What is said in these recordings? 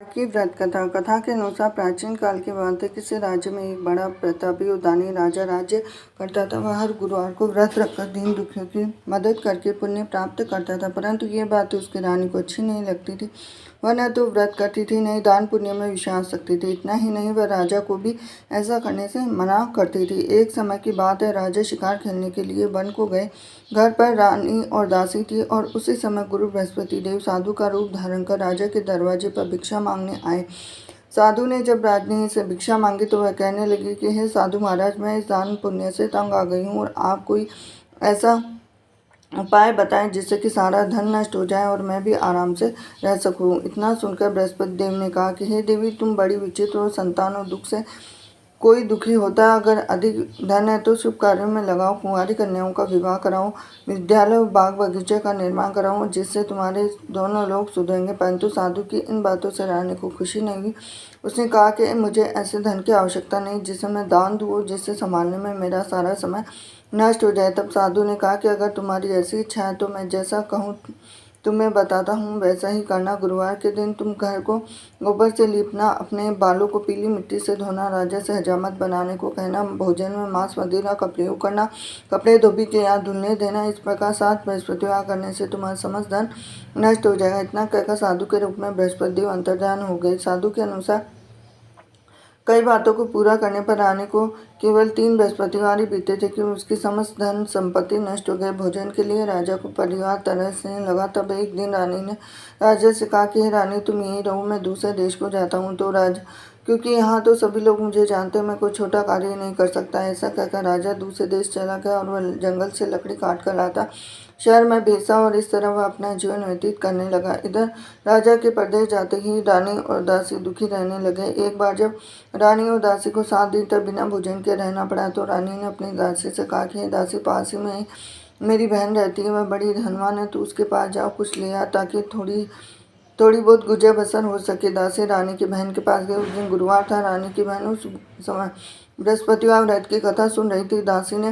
की व्रत कथा। कथा के अनुसार प्राचीन काल की बात है। किसी राज्य में एक बड़ा प्रतापी और दानी राजा राज्य करता था। वह हर गुरुवार को व्रत रखकर दीन दुखियों की मदद करके पुण्य प्राप्त करता था, परंतु ये बात उसकी रानी को अच्छी नहीं लगती थी। वह न तो व्रत करती थी, न ही दान पुण्य में विश्वास रखती थी। इतना ही नहीं, वह राजा को भी ऐसा करने से मना करती थी। एक समय की बात है, राजा शिकार खेलने के लिए वन को गए। घर पर रानी और दासी थी और उसी समय गुरु बृहस्पति देव साधु का रूप धारण कर राजा के दरवाजे पर भिक्षा मांगने आए। साधु ने जब रानी से भिक्षा मांगी तो वह कहने लगी कि हे साधु महाराज, मैं इस दान पुण्य से तंग आ गई हूँ और आप कोई ऐसा उपाय बताएं जिससे कि सारा धन नष्ट हो जाए और मैं भी आराम से रह सकूं। इतना सुनकर बृहस्पति देव ने कहा कि हे देवी, तुम बड़ी विचित्र और संतान और दुख से कोई दुखी होता है। अगर अधिक धन है तो शुभ कार्यों में लगाओ, कुंवारी कन्याओं का विवाह कराओ, विद्यालय और बाग बगीचे का निर्माण कराओ, जिससे तुम्हारे दोनों लोग सुधरेंगे। परंतु साधु की इन बातों से रानी को खुशी नहीं हुई। उसने कहा कि मुझे ऐसे धन की आवश्यकता नहीं जिसे मैं दान दूँ और जिससे संभालने में मेरा सारा समय नष्ट हो जाए। तब साधु ने कहा कि अगर तुम्हारी ऐसी इच्छा है तो मैं जैसा कहूँ तुम्हें बताता हूँ वैसा ही करना। गुरुवार के दिन तुम घर को गोबर से लीपना, अपने बालों को पीली मिट्टी से धोना, राजा से हजामत बनाने को कहना, भोजन में मांस मदिरा का प्रयोग करना, कपड़े धोबी के यहाँ धुलने देना। इस प्रकार 7 बृहस्पतिवार करने से तुम्हारा समस्त धन नष्ट हो जाएगा। इतना कहकर साधु के रूप में बृहस्पति देव अंतर्धान हो गए। साधु के अनुसार कई बातों को पूरा करने पर रानी को केवल 3 बृहस्पतिवार ही बीते थे कि उसकी समस्त धन संपत्ति नष्ट हो गए। भोजन के लिए राजा को परिवार तरसने लगा। तब एक दिन रानी ने राजा से कहा कि हे रानी, तुम यहीं रहो, मैं दूसरे देश को जाता हूँ तो क्योंकि यहाँ तो सभी लोग मुझे जानते हैं, मैं कोई छोटा कार्य नहीं कर सकता। ऐसा कहकर राजा दूसरे देश चला गया और वह जंगल से लकड़ी काट कर लाता, शहर में बेचा और इस तरह वह अपना जीवन व्यतीत करने लगा। इधर राजा के परदेश जाते ही रानी और दासी दुखी रहने लगे। एक बार जब रानी और दासी को 7 दिन तक बिना भोजन के रहना पड़ा तो रानी ने अपनी दासी से कहा कि दासी, पास ही में मेरी बहन रहती है, वह बड़ी धनवान है, तो उसके पास जाओ, कुछ ले आ ताकि थोड़ी बहुत गुजर बसर हो सके। दासी रानी की बहन के पास गई। उस दिन गुरुवार था। रानी की बहन उस समय बृहस्पतिवार व्रत की कथा सुन रही थी। दासी ने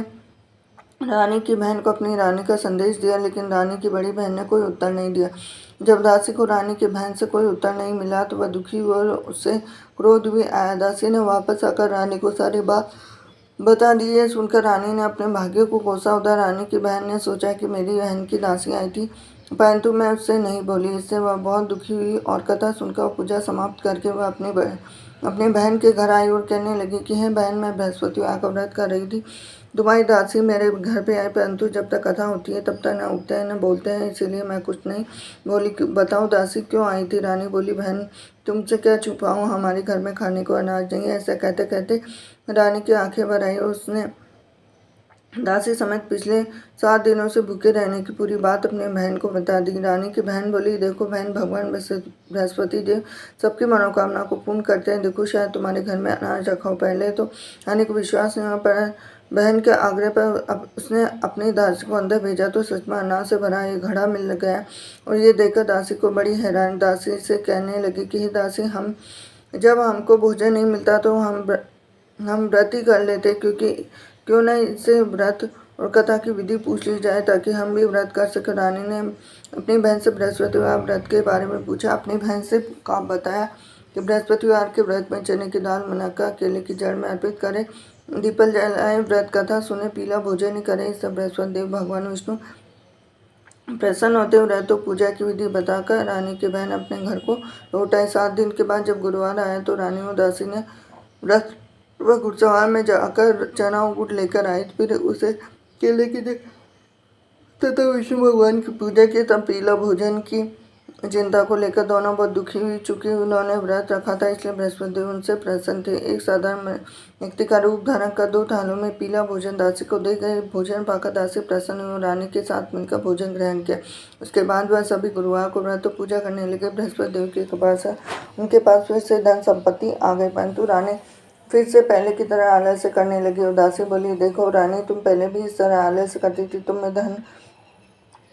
रानी की बहन को अपनी रानी का संदेश दिया, लेकिन रानी की बड़ी बहन ने कोई उत्तर नहीं दिया। जब दासी को रानी की बहन से कोई उत्तर नहीं मिला तो वह दुखी हुई और उससे क्रोध भी आया। दासी ने वापस आकर रानी को सारी बात बता दी। है सुनकर रानी ने अपने भाग्य को कोसा। उधर रानी की बहन ने सोचा कि मेरी बहन की दासी आई थी, परंतु मैं उससे नहीं बोली। इससे वह बहुत दुखी हुई और कथा सुनकर पूजा समाप्त करके वह अपनी बहन के घर आई और कहने लगी कि हे बहन, मैं बृहस्पतिवार का व्रत कर रही थी। तुम्हारी दासी मेरे घर पे आए, परंतु जब तक कथा होती है तब तक न उठते हैं न बोलते हैं, इसीलिए मैं कुछ नहीं बोली। बताओ दासी क्यों आई थी? रानी बोली, बहन, तुमसे क्या छुपाऊं, हमारे घर में खाने को अनाज नहीं है। ऐसा कहते कहते रानी की आंखें भर आई और उसने दासी समेत पिछले 7 दिनों से भूखे रहने की पूरी बात अपने बहन को बता दी। रानी की बहन बोली, देखो बहन, भगवान बृहस्पति देव सबकी मनोकामना को पूर्ण करते हैं। देखो, शायद तुम्हारे घर में अनाज रखा हो। पहले तो रानी को विश्वास नहीं हुआ, पर बहन के आग्रह पर उसने अपनी दासी को अंदर भेजा तो सच में अनाज से भरा एक घड़ा मिल गया और ये देखकर दासी को बड़ी हैरानी। दासी से कहने लगी कि हे दासी, जब हमको भोजन नहीं मिलता तो हम व्रत ही कर लेते, क्यों नहीं इससे व्रत और कथा की विधि पूछ ली जाए ताकि हम भी व्रत कर सके। रानी ने अपनी बहन से बृहस्पतिवार व्रत के बारे में पूछा। अपनी बहन से बताया कि बृहस्पतिवार के व्रत में चने की दाल, मुनक्का, केले की जड़ में अर्पित करें, दीपल जलाए, व्रत कथा सुने, पीला भोजन ही करें। इस सब बृहस्पति देव भगवान विष्णु प्रसन्न होते हुए व्रत पूजा की विधि बताकर रानी की बहन अपने घर को लौट आई। 7 दिन के बाद जब गुरुवार आया तो रानी और दासी ने व्रत वह घुड़सवार में जाकर चना और गुड़ लेकर आए। फिर उसे केले की तथा विष्णु भगवान की पूजा की। तब पीला भोजन की चिंता को लेकर दोनों बहुत दुखी हुई। चूंकि उन्होंने व्रत रखा था इसलिए बृहस्पति देव उनसे प्रसन्न थे। एक साधारण व्यक्ति का रूप धारण कर 2 थालों में पीला भोजन दासी को दे गए। भोजन पाकर दासी प्रसन्न हुई और रानी के साथ मिलकर भोजन ग्रहण किया। उसके बाद वह सभी गुरुवार को व्रत पूजा करने लगे। बृहस्पति देव की कृपा से उनके पास फिर से धन संपत्ति आ गई, परंतु रानी फिर से पहले की तरह आलस्य करने लगी। और दासी बोली, देखो रानी, तुम पहले भी इस तरह आलस्य करती थी, तुम्हें धन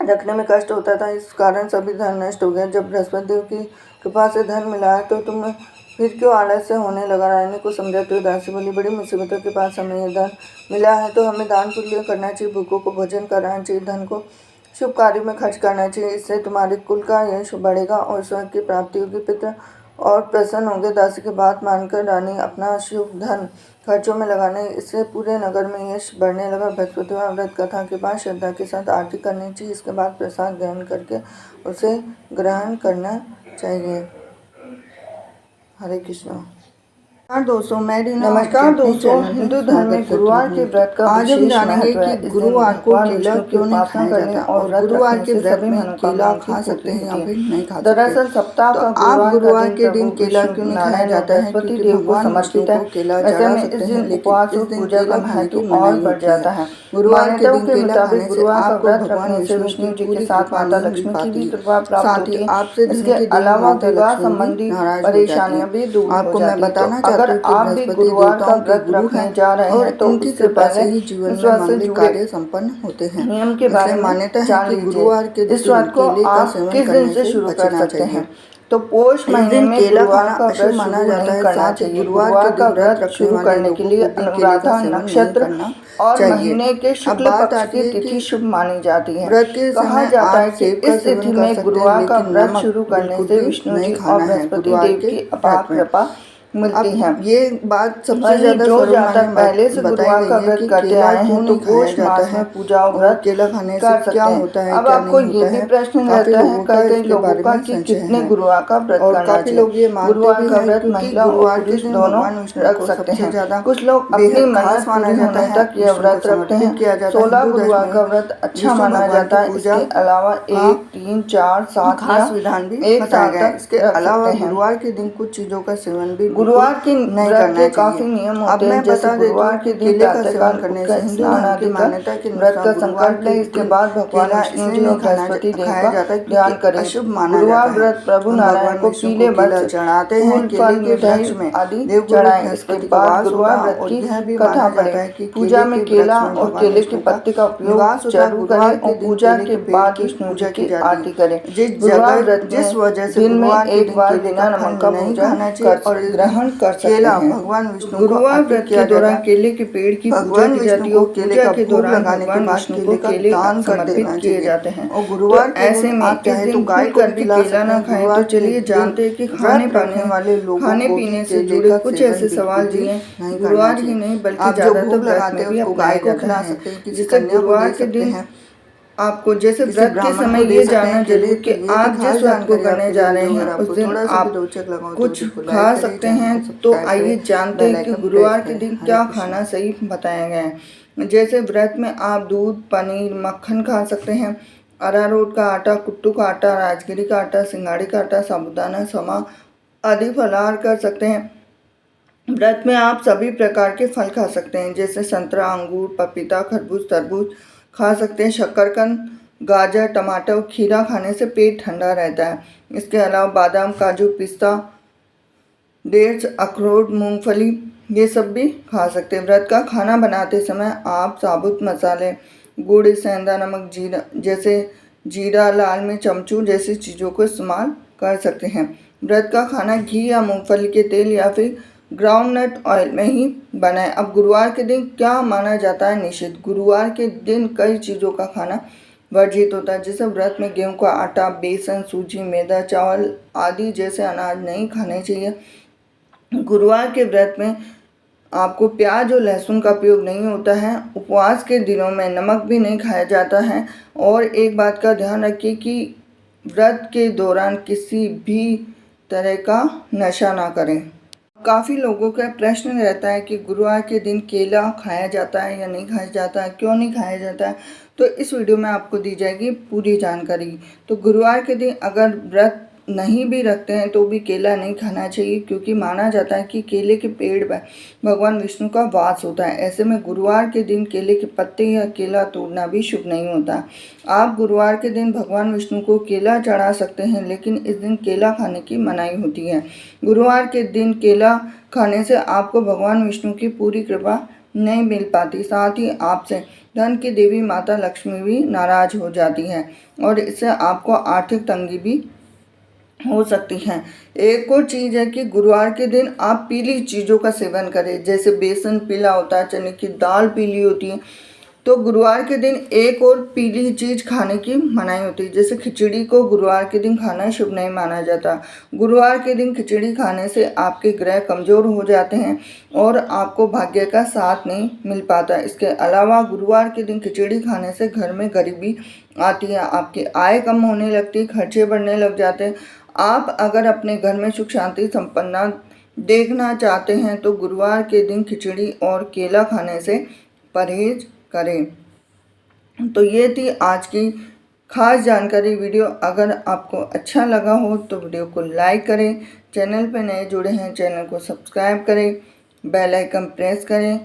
रखने में कष्ट होता था, इस कारण सभी धन नष्ट हो गया। जब बृहस्पति देव की कृपा से धन मिला है तो तुम्हें फिर क्यों आलस्य होने लगा? रानी को समझाते हुए दासी बोली, बड़ी मुसीबतों के पास हमें यह धन मिला है तो हमें दान पुण्य करना चाहिए, भूखों को भोजन कराना चाहिए, धन को शुभ कार्यों में खर्च करना चाहिए। इससे तुम्हारे कुल का यश बढ़ेगा और स्वर्ग की प्राप्ति होगी। और प्रसन्न होंगे। दासी की बात मानकर रानी अपना शुभ धन खर्चों में लगाने, इससे पूरे नगर में यश बढ़ने लगा। बृहस्पतिवार व्रत कथा के बाद श्रद्धा के साथ आरती करनी चाहिए। इसके बाद प्रसाद ग्रहण करके उसे ग्रहण करना चाहिए। हरे कृष्णा। नमस्कार दोस्तों, हिंदू धर्म में गुरुवार के व्रत का आज हम जानेंगे कि गुरुवार को केला क्यों नहीं खाया जाता और गुरुवार के व्रत में केला खा सकते हैं या फिर नहीं खा सकते। दरअसल सप्ताह का गुरुवार के दिन केला क्यों नहीं खाया जाता है, क्योंकि देव को समर्पित है। केला चढ़ा सकते हैं, लेकिन इस दिन केला खाने की और बढ़ जाता है। गुरुवार के दिन केला खाने से आपको भगवान विष्णु जी के साथ माता लक्ष्मी की भी कृपा प्राप्त होती है। आपसे इसके अलावा विवाह संबंधी परेशानियां भी दूर हो जाती है। अगर आप भी गुरुवार का व्रत रखने जा रहे हैं तो उनकी कृपा से ही जीवन में मांगलिक कार्य संपन्न होते हैं। नियम के बारे में मान्यता है कि गुरुवार के दिन केले का सेवन किस दिन से शुरू कर सकते हैं। तो पोष महीने में केला खाना का व्रत माना जाता है। साथ ही गुरुवार का व्रत शुरू करने के लिए अनुराधा नक्षत्र और महीने के शुक्ल पक्ष की तिथि शुभ मानी जाती है। व्रत के कहा जाता है कि इस तिथि में गुरुवार का व्रत शुरू करने से विष्णु जी और बृहस्पति देव की अपार कृपा मिलती है। ये बात सबसे ज्यादा जो जातक पहले से गुरुवार का व्रत करते आए हैं तो पोष मास में पूजा और व्रत केला खाने से क्या होता है। अब आपको ये भी प्रश्न रहता है कई लोगों का कि कितने गुरुवार का व्रत करना चाहिए। गुरुवार का व्रत महिला और पुरुष दोनों रख सकते हैं। कुछ लोग अपनी मन्नत माना जाता है तक यह व्रत रखते हैं। 16 गुरुवार का व्रत अच्छा माना जाता है। इसके अलावा 1, 3, 4, 7 खास विधान भी एक साथ इसके अलावा गुरुवार के दिन कुछ चीजों का सेवन भी गुरुवार के व्रत के काफी नियम होते हैं। जैसे गुरुवार के दिन प्रातःकाल करने से हिंदू धर्म की मान्यता के व्रत का संकल्प ले। इसके बाद भगवान विष्णु जी और बृहस्पति देव का ध्यान करें। गुरुवार व्रत प्रभु नारायण को पीले वस्त्र चढ़ाते हैं, फल के दही में आदि चढ़ाएं। इसके बाद गुरुवार व्रत की कथा पढ़ें। पूजा में केला और केले की पत्ती का उपयोग जरूर करें और पूजा के बाद विष्णु जी की आरती करें। गुरुवार व्रत जिस वजह से दिन में एक बार बिना नमक का भोजन और ग्रहण कर सकते हैं। भगवान विष्णु गुरुवार व्रत के दौरान केले के पेड़ की पूजा की जाती है और पूजा के दौरान भगवान विष्णु को केले दान समर्पित किए जाते हैं। और गुरुवार ऐसे में इस दिन गाय को भी केला न खाएं। तो चलिए जानते हैं कि खाने पाने वाले लोगों खाने पीने से जुड़े कुछ ऐसे सवाल जिन्हें गुरुवार ही नहीं बल्कि ज्यादातर व्रत में भी गाय को खिला सकते हैं। जिससे गुरुवार के दिन आपको जैसे व्रत के समय ये जानना जरूरी कि आप जिस व्रत को करने जा रहे हैं उस दिन आप कुछ खा सकते हैं। तो आइए जानते हैं कि गुरुवार के दिन क्या खाना सही बताया गया है। जैसे व्रत में आप दूध, पनीर, मक्खन खा सकते हैं। अरारोट का आटा, कुट्टू का आटा, राजगिरी का आटा, सिंगाड़ी का आटा, साबूदाना, समा आदि फलाहार कर सकते हैं। व्रत में आप सभी प्रकार के फल खा सकते हैं जैसे संतरा, अंगूर, पपीता, खरबूज, तरबूज खा सकते हैं। शकरकंद, गाजर, टमाटर और खीरा खाने से पेट ठंडा रहता है। इसके अलावा बादाम, काजू, पिस्ता, डेट्स, अखरोट, मूंगफली ये सब भी खा सकते हैं। व्रत का खाना बनाते समय आप साबुत मसाले, गुड़, सेंधा नमक, जीरा जैसे जीरा, लाल मिर्च, अमचूर जैसी चीज़ों को इस्तेमाल कर सकते हैं। व्रत का खाना घी या मूंगफली के तेल या फिर ग्राउंडनट ऑयल में ही बनाएं। अब गुरुवार के दिन क्या माना जाता है निषिद्ध। गुरुवार के दिन कई चीज़ों का खाना वर्जित होता है। जैसे व्रत में गेहूं का आटा, बेसन, सूजी, मैदा, चावल आदि जैसे अनाज नहीं खाने चाहिए। गुरुवार के व्रत में आपको प्याज और लहसुन का उपयोग नहीं होता है। उपवास के दिनों में नमक भी नहीं खाया जाता है। और एक बात का ध्यान रखिए कि व्रत के दौरान किसी भी तरह का नशा ना करें। काफ़ी लोगों का प्रश्न रहता है कि गुरुवार के दिन केला खाया जाता है या नहीं खाया जाता है, क्यों नहीं खाया जाता है। तो इस वीडियो में आपको दी जाएगी पूरी जानकारी। तो गुरुवार के दिन अगर व्रत नहीं भी रखते हैं तो भी केला नहीं खाना चाहिए, क्योंकि माना जाता है कि केले के पेड़ पर भगवान विष्णु का वास होता है। ऐसे में गुरुवार के दिन केले के पत्ते या केला तोड़ना भी शुभ नहीं होता। आप गुरुवार के दिन भगवान विष्णु को केला चढ़ा सकते हैं, लेकिन इस दिन केला खाने की मनाही होती है। गुरुवार के दिन केला खाने से आपको भगवान विष्णु की पूरी कृपा नहीं मिल पाती। साथ ही आपसे धन की देवी माता लक्ष्मी भी नाराज हो जाती है और इससे आपको आर्थिक तंगी भी हो सकती हैं। एक और चीज़ है कि गुरुवार के दिन आप पीली चीज़ों का सेवन करें। जैसे बेसन पीला होता है, चने की दाल पीली होती है, तो गुरुवार के दिन एक और पीली चीज़ खाने की मनाही होती है, जैसे खिचड़ी को गुरुवार के दिन खाना शुभ नहीं माना जाता। गुरुवार के दिन खिचड़ी खाने से आपके ग्रह कमज़ोर हो जाते हैं और आपको भाग्य का साथ नहीं मिल पाता। इसके अलावा गुरुवार के दिन खिचड़ी खाने से घर में गरीबी आती है, आपकी आय कम होने लगती है, खर्चे बढ़ने लग जाते हैं। आप अगर अपने घर में सुख शांति संपन्नता देखना चाहते हैं तो गुरुवार के दिन खिचड़ी और केला खाने से परहेज करें। तो ये थी आज की खास जानकारी वीडियो। अगर आपको अच्छा लगा हो तो वीडियो को लाइक करें, चैनल पर नए जुड़े हैं चैनल को सब्सक्राइब करें, बेल आइकन प्रेस करें।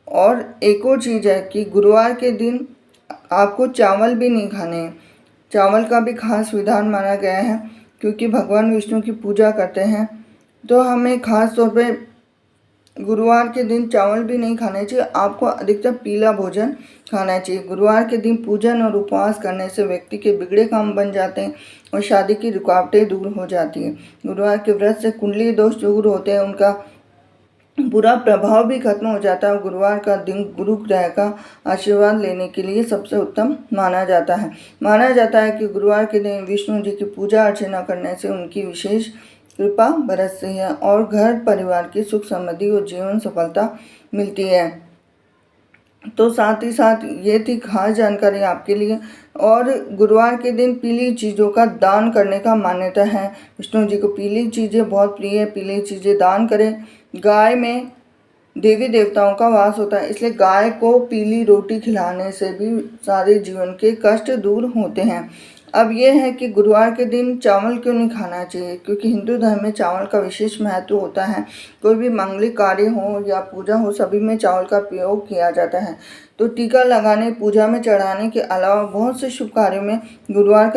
और एक और चीज़ है कि गुरुवार के दिन आपको चावल भी नहीं खाने हैं। चावल का भी खास विधान माना गया है, क्योंकि भगवान विष्णु की पूजा करते हैं तो हमें खास तौर पे गुरुवार के दिन चावल भी नहीं खाने चाहिए। आपको अधिकतर पीला भोजन खाना चाहिए। गुरुवार के दिन पूजन और उपवास करने से व्यक्ति के बिगड़े काम बन जाते हैं और शादी की रुकावटें दूर हो जाती हैं। गुरुवार के व्रत से कुंडली दोष दूर होते हैं, उनका बुरा प्रभाव भी खत्म हो जाता है। गुरुवार का दिन गुरु ग्रह का आशीर्वाद लेने के लिए सबसे उत्तम माना जाता है। माना जाता है कि गुरुवार के दिन विष्णु जी की पूजा अर्चना करने से उनकी विशेष कृपा बरसती है और घर परिवार की सुख समृद्धि और जीवन सफलता मिलती है। तो साथ ही साथ ये थी खास जानकारी आपके लिए। और गुरुवार के दिन पीली चीज़ों का दान करने का मान्यता है। विष्णु जी को पीली चीज़ें बहुत प्रिय है, पीली चीज़ें दान करें। गाय में देवी देवताओं का वास होता है, इसलिए गाय को पीली रोटी खिलाने से भी सारे जीवन के कष्ट दूर होते हैं। अब यह है कि गुरुवार के दिन चावल क्यों नहीं खाना चाहिए, क्योंकि हिंदू धर्म में चावल का विशेष महत्व होता है। कोई भी मांगलिक कार्य हो या पूजा हो, सभी में चावल का प्रयोग किया जाता है। तो टीका लगाने, पूजा में चढ़ाने के अलावा बहुत से शुभ कार्यों में गुरुवार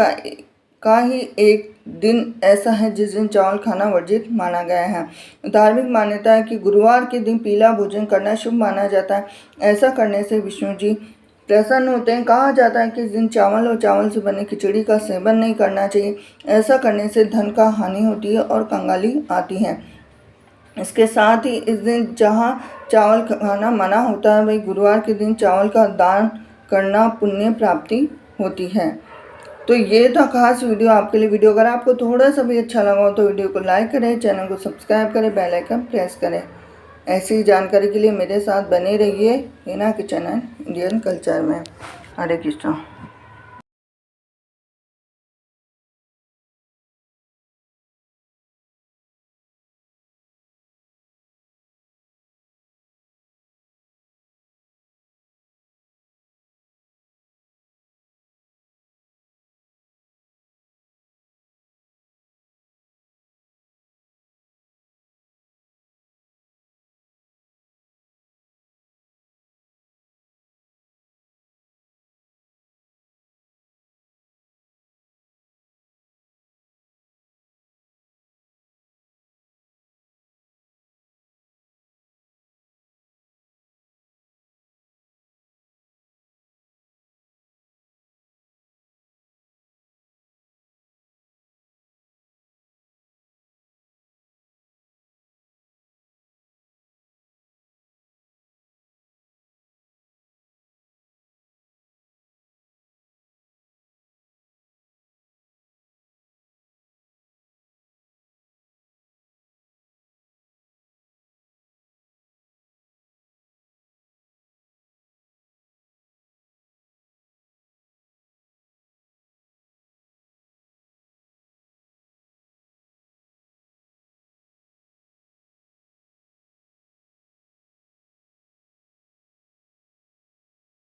का ही एक दिन ऐसा है जिस दिन चावल खाना वर्जित माना गया है। धार्मिक मान्यता है कि गुरुवार के दिन पीला भोजन करना शुभ माना जाता है। ऐसा करने से विष्णु जी प्रसन्न होते हैं। कहा जाता है कि इस दिन चावल और चावल से बने खिचड़ी का सेवन नहीं करना चाहिए। ऐसा करने से धन का हानि होती है और कंगाली आती है। इसके साथ ही इस दिन जहाँ चावल खाना मना होता है, वही गुरुवार के दिन चावल का दान करना पुण्य प्राप्ति होती है। तो ये था खास वीडियो आपके लिए। वीडियो अगर आपको थोड़ा सा भी अच्छा लगा हो तो वीडियो को लाइक करें, चैनल को सब्सक्राइब करें, बेल आइकन प्रेस करें। ऐसी जानकारी के लिए मेरे साथ बने रहिए Hina kitchen and Indian culture में। हरे कृष्णा।